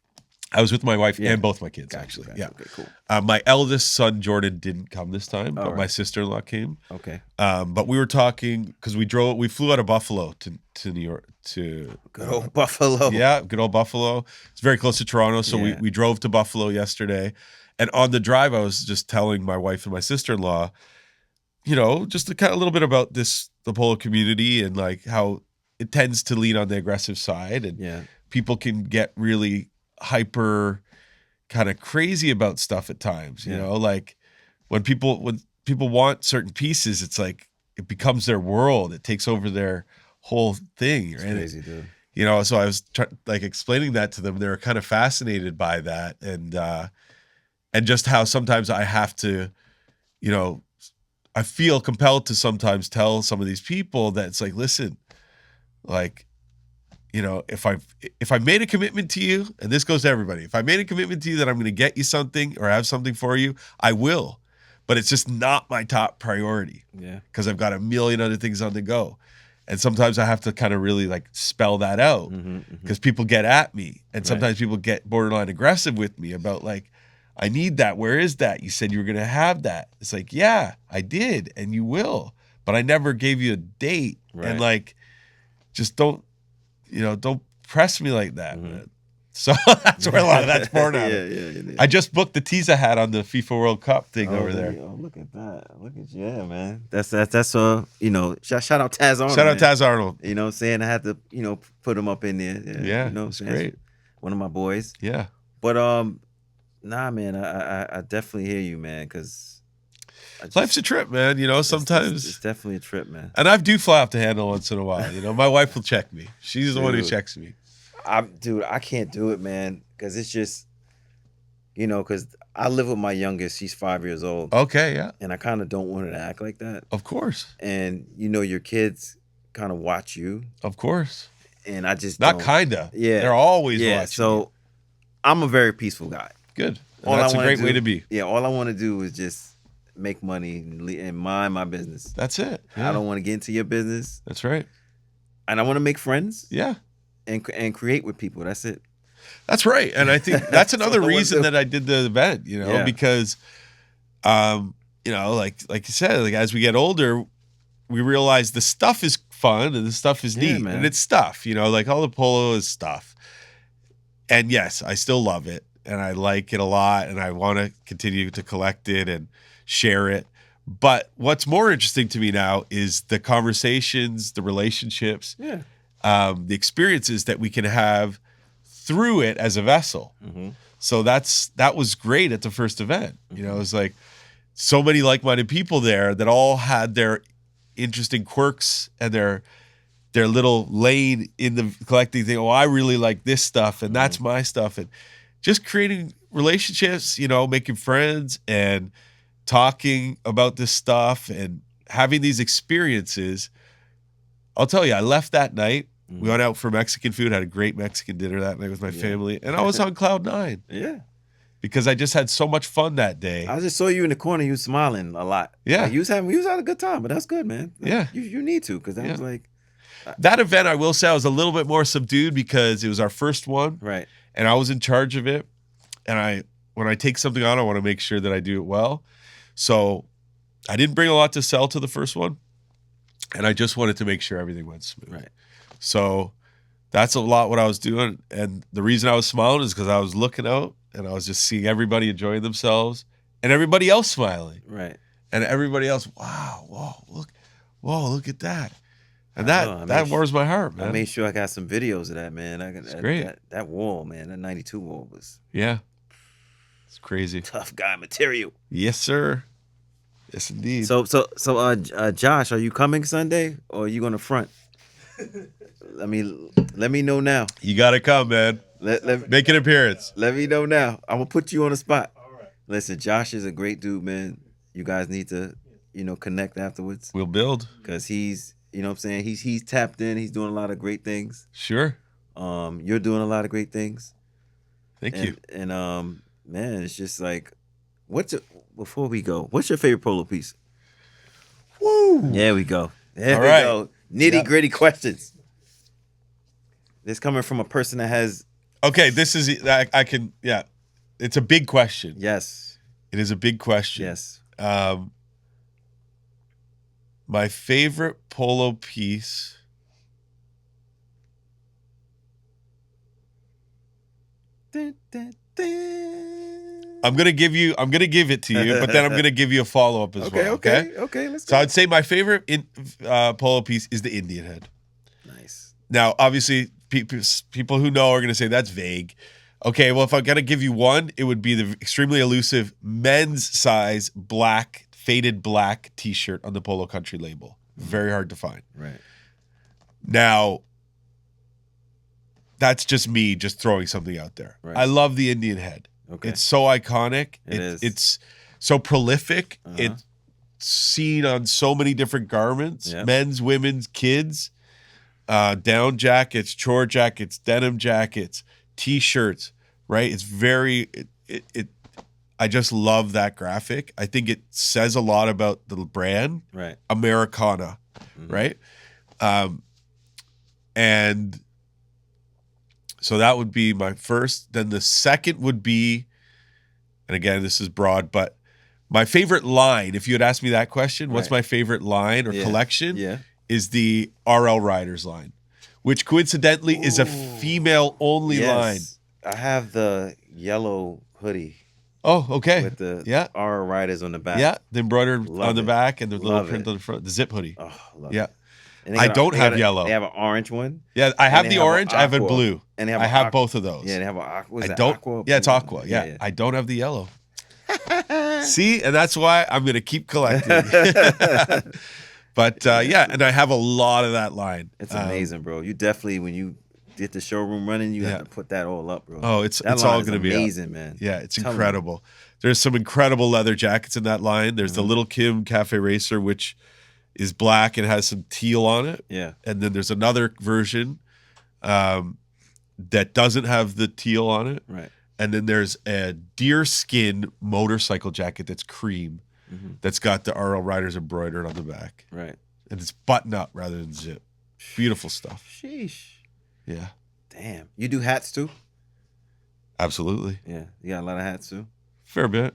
I was with my wife Yeah. and both my kids, Gotcha, actually. gotcha. Yeah. Okay, cool. My eldest son Jordan didn't come this time, but All right. my sister-in-law came. Okay. But we were talking because we flew out of Buffalo to New York to Good old Buffalo. Yeah, good old Buffalo. It's very close to Toronto, so Yeah. we drove to Buffalo yesterday. And on the drive, I was just telling my wife and my sister-in-law, just a little bit about the polo community and like how it tends to lean on the aggressive side, and Yeah. people can get really hyper, kind of crazy about stuff at times. Yeah. Like when people want certain pieces, it's like it becomes their world. It takes over their whole thing. It's Right? crazy, dude. So I was explaining that to them. They were kind of fascinated by that, and just how sometimes I have to, I feel compelled to sometimes tell some of these people that it's like, listen, like, if I made a commitment to you, and this goes to everybody, if I made a commitment to you that I'm going to get you something or have something for you, I will. but it's just not my top priority. Yeah. Because I've got a million other things on the go. And sometimes I have to kind of really like spell that out because people get at me. And sometimes people get borderline aggressive with me about like, I need that. Where is that? You said you were going to have that. It's like, yeah, I did. And you will. But I never gave you a date. Right. And like, just don't press me like that, man. So that's where a lot of that's born out of. Yeah. I just booked the Tisa hat on the FIFA World Cup thing over there. Oh, look at that. Look at man. That's shout out Taz Arnold. Shout out Taz Arnold. You know what I'm saying? I had to, put him up in there. Yeah, you know it's great. One of my boys. Yeah. But nah, man, I definitely hear you, man, because life's a trip, man. Sometimes it's definitely a trip, man. And I do fly off the handle once in a while. My wife will check me. She's the one who checks me. I can't do it, man, because it's just, because I live with my youngest. She's 5 years old. Okay, yeah. And I kind of don't want her to act like that. Of course. And, your kids kind of watch you. Of course. And I just Not kinda. Yeah. They're always watching. So I'm a very peaceful guy. Good. And that's a great way to be. Yeah, all I want to do is just make money and mind my business. That's it. Yeah. I don't want to get into your business. That's right. And I want to make friends. Yeah. And create with people. That's it. That's right. And I think that's another reason that I did the event, because, like you said, like as we get older, we realize the stuff is fun and the stuff is neat. Man. And it's stuff, like all the polo is stuff. And yes, I still love it and I like it a lot and I want to continue to collect it and share it. But what's more interesting to me now is the conversations, the relationships, the experiences that we can have through it as a vessel. So that was great at the first event. It was like so many like-minded people there that all had their interesting quirks and their little lane in the collecting thing. Oh, I really like this stuff and that's my stuff. And just creating relationships, making friends and talking about this stuff and having these experiences. I'll tell you, I left that night. We went out for Mexican food, had a great Mexican dinner that night with my family, and I was on cloud 9. Yeah. Because I just had so much fun that day. I just saw you in the corner, you was smiling a lot. Yeah. Like you was having a good time, but that's good, man. Like, yeah. You need to, because that was like... That event, I will say, I was a little bit more subdued because it was our first one. Right. And I was in charge of it. And when I take something on, I want to make sure that I do it well. So I didn't bring a lot to sell to the first one. And I just wanted to make sure everything went smooth. Right. So that's a lot what I was doing. And the reason I was smiling is because I was looking out and I was just seeing everybody enjoying themselves and everybody else smiling. Right. And everybody else, wow, look at that. And that warms my heart, man. I made sure I got some videos of that, man. It's great. That wall, man, that 92 wall was... Yeah. It's crazy. Tough guy material. Yes, sir. Yes, indeed. So, Josh, are you coming Sunday or are you going to front? Let me know now. You got to come, man. Make an appearance. Let me know now. I'm going to put you on the spot. All right. Listen, Josh is a great dude, man. You guys need to, connect afterwards. We'll build. Because he's, what I'm saying? He's tapped in. He's doing a lot of great things. Sure. You're doing a lot of great things. Thank you. And man, it's just like, before we go, what's your favorite polo piece? Woo! There we go. There All we right. go. Nitty-gritty questions. This coming from a person that has... Okay, this is... I can... Yeah. It's a big question. Yes. It is a big question. Yes. My favorite polo piece... Dun, dun, dun. I'm gonna give it to you, but then I'm gonna give you a follow-up as well. Okay. Let's So go. I'd say my favorite polo piece is the Indian head. Nice. Now, obviously, people who know are going to say that's vague. Okay, well, if I got to give you one, it would be the extremely elusive men's size black, faded black T-shirt on the Polo Country label. Very hard to find. Right. Now, that's just me just throwing something out there. Right. I love the Indian head. Okay. It's so iconic. It is. It's so prolific. Uh-huh. It's seen on so many different garments, Yep. men's, women's, kids, down jackets, chore jackets, denim jackets, T-shirts, right? It's very, I just love that graphic. I think it says a lot about the brand, Right. Americana, right? And so that would be my first. Then the second would be, and again, this is broad, but my favorite line, if you had asked me that question, what's my favorite line or collection, is the RL Riders line, which coincidentally is a female-only line. I have the yellow hoodie. Oh, okay. With the RL Riders on the back. Yeah, the embroidered on the back and the little Love print on the front, the zip hoodie. Oh, love yeah. it. I don't have yellow. They have an orange one. Yeah, I have the orange. I have a blue. And I have both of those. Yeah, they have an aqua. I don't. Aqua? Yeah, it's aqua. Yeah. I don't have the yellow. See, and that's why I'm gonna keep collecting. But yeah, and I have a lot of that line. It's amazing, bro. You definitely, when you get the showroom running, you have to put that all up, bro. Oh, it's all gonna be amazing, man. Yeah, it's incredible. There's some incredible leather jackets in that line. There's the Little Kim Cafe Racer, which is black and has some teal on it. Yeah. And then there's another version that doesn't have the teal on it. Right. And then there's a deer skin motorcycle jacket that's cream that's got the RL Riders embroidered on the back. Right. And it's button up rather than zip. Beautiful stuff. Sheesh. Yeah. Damn. You do hats too? Absolutely. Yeah. You got a lot of hats too? Fair bit.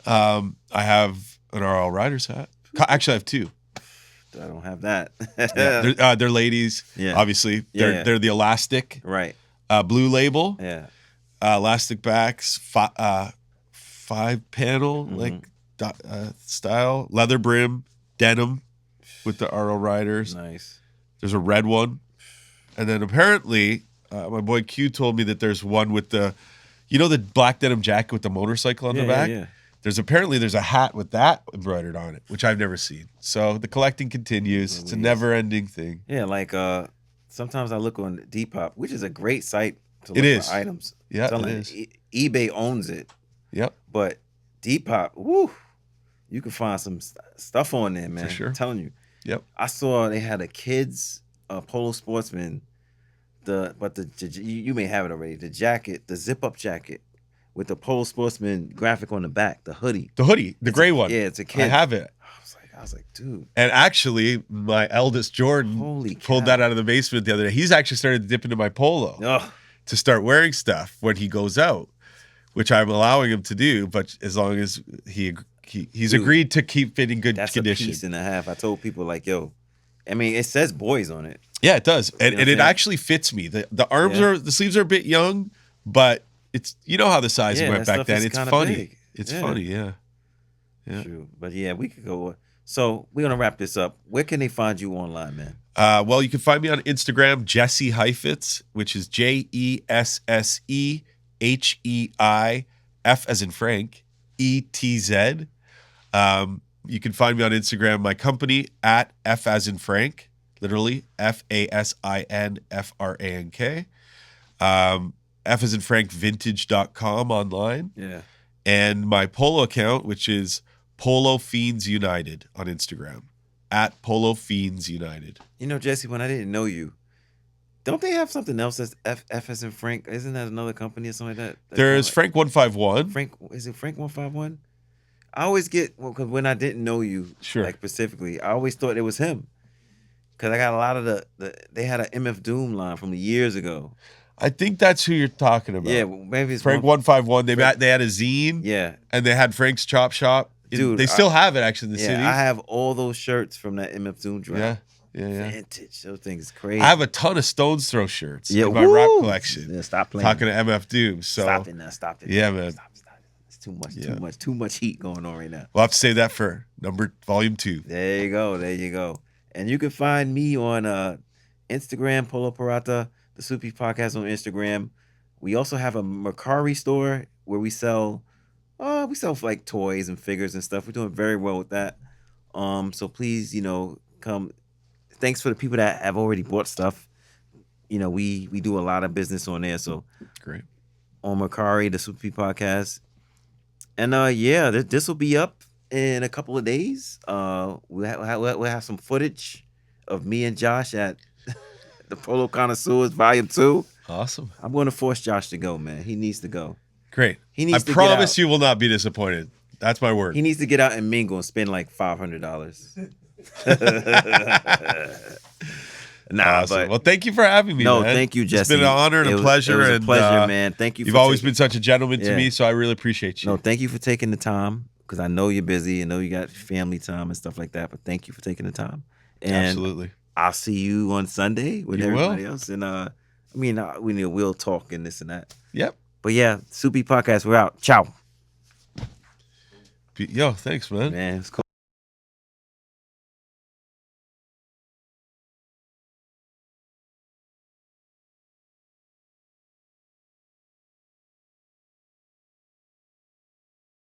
I have an RL Riders hat. Actually, I have two. I don't have that. They're ladies. Yeah. Obviously. They're the elastic. Right. Blue label. Yeah. Elastic backs. 5-panel style. Leather brim. Denim with the RL Riders. Nice. There's a red one. And then apparently, my boy Q told me that there's one with the, the black denim jacket with the motorcycle on the back? Yeah. There's a hat with that embroidered on it, which I've never seen. So the collecting continues. It's a never-ending thing. Yeah, like sometimes I look on HIPHOp, which is a great site to look for items. Yeah, it is. eBay owns it. Yep. But HIPHOp, woo, you can find some stuff on there, man. For sure. I'm telling you. Yep. I saw they had a kids Polo Sportsman, you may have it already. The jacket, the zip-up jacket with the Polo Sportsman graphic on the back, the hoodie. The gray one. Yeah, it's a kid. I have it. I was like, dude. And actually, my eldest Jordan pulled that out of the basement the other day. He's actually started to dip into my polo to start wearing stuff when he goes out, which I'm allowing him to do, but as long as he's agreed to keep it in good condition. That's a piece and a half. I told people like, yo, I mean, it says boys on it. Yeah, it does. And it actually fits me. The arms the sleeves are a bit young, but it's, how the sizing went back then. It's funny. Big. It's funny, yeah. True. But yeah, we could go. So we're going to wrap this up. Where can they find you online, man? Well, you can find me on Instagram, Jesse Heifietz, which is JESSEHEIF as in Frank, ETZ. You can find me on Instagram, my company, at F as in Frank, literally FASINFRANK. F as in Frank vintage.com online. Yeah. And my polo account, which is Polo Fiends United on Instagram, at Polo Fiends United. Jesse, when I didn't know you, don't they have something else that's F as in Frank? Isn't that another company or something like that? There's Frank 151. Is it Frank 151? I always get, because when I didn't know you, like specifically, I always thought it was him. Because I got a lot of they had an MF Doom line from years ago. I think that's who you're talking about. Yeah, maybe it's Frank 151. They had a zine. Yeah. And they had Frank's Chop Shop. Dude, they still have it actually in the city. I have all those shirts from that MF Doom drop. Yeah. Vintage. Those things crazy. I have a ton of Stones Throw shirts in my rap collection. Yeah, stop playing. Talking to MF Doom. So stop it now. Stop it. Yeah, man. Stop it. It's too much heat going on right now. We'll have to save that for volume 2. There you go. And you can find me on Instagram, Polo Parata, the Soupy Podcast on Instagram. We also have a Mercari store where we sell like toys and figures and stuff. We're doing very well with that. So please, come. Thanks for the people that have already bought stuff. We do a lot of business on there. So great. On Mercari, the Soupy Podcast. And this will be up in a couple of days. We'll have some footage of me and Josh at the Polo Connoisseurs Volume 2. Awesome. I'm going to force Josh to go, man. He needs to go. Great. He I needs to promise get out. you will not be disappointed. That's my word. He needs to get out and mingle and spend like $500. Nah, Awesome. but Well, thank you for having me, no, man. thank you, Jesse. It's been an honor and a pleasure. It was a pleasure, man. Thank you. You've always been such a gentleman to Yeah. me, so I really appreciate you. No, thank you for taking the time because I know you're busy. I know you got family time and stuff like that. But thank you for taking the time. And Absolutely. I'll see you on Sunday with You everybody will. else. And we'll talk and this and that. Yep. But yeah, Soupy Podcast. We're out. Ciao, Yo, thanks, man. man. It's cool.